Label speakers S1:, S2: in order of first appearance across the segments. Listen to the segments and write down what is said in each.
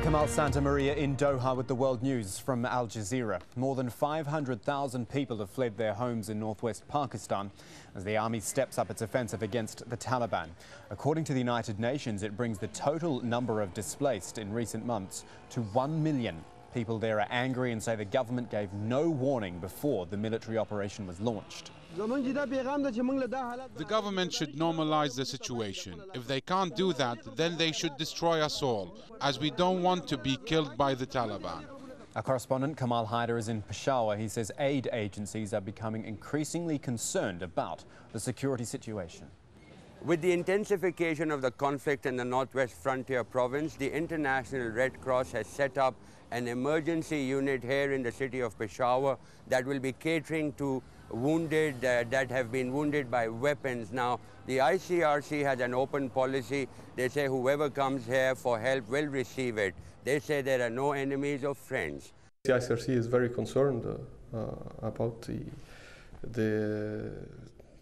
S1: I'm Kamal Santamaria in Doha with the world news from Al Jazeera. More than 500,000 people have fled their homes in northwest Pakistan as the army steps up its offensive against the Taliban. According to the United Nations, it brings the total number of displaced in recent months to 1 million. People there are angry and say the government gave no warning before the military operation was launched.
S2: The government should normalize the situation. If they can't do that, then they should destroy us all, as we don't want to be killed by the Taliban.
S1: Our correspondent Kamal Haider is in Peshawar. He says aid agencies are becoming increasingly concerned about the security situation.
S3: With the intensification of the conflict in the Northwest Frontier Province, the International Red Cross has set up an emergency unit here in the city of Peshawar that will be catering to wounded that have been wounded by weapons. Now, the ICRC has an open policy. They say whoever comes here for help will receive it. They say there are no enemies or friends.
S4: The ICRC is very concerned about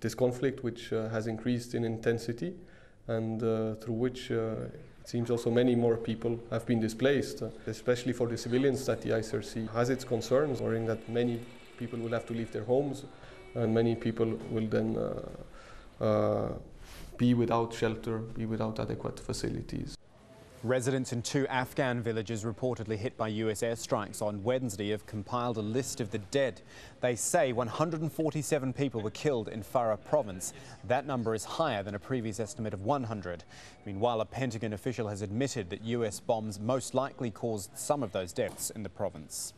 S4: this conflict, which has increased in intensity and through which it seems also many more people have been displaced, especially for the civilians that the ICRC has its concerns, worrying that many people will have to leave their homes and many people will then be without shelter, be without adequate facilities.
S1: Residents in 2 Afghan villages reportedly hit by US airstrikes on Wednesday have compiled a list of the dead. They say 147 people were killed in Farah province. That number is higher than a previous estimate of 100. Meanwhile, a Pentagon official has admitted that US bombs most likely caused some of those deaths in the province.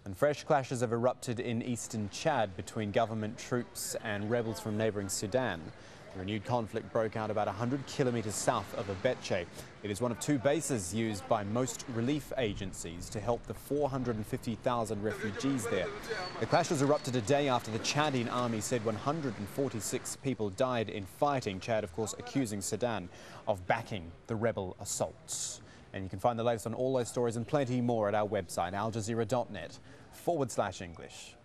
S1: And fresh clashes have erupted in eastern Chad between government troops and rebels from neighbouring Sudan. The renewed conflict broke out about 100 kilometres south of Abetche. It is one of 2 bases used by most relief agencies to help the 450,000 refugees there. The clashes erupted a day after the Chadian army said 146 people died in fighting. Chad, of course, accusing Sudan of backing the rebel assaults. And you can find the latest on all those stories and plenty more at our website, aljazeera.net/English.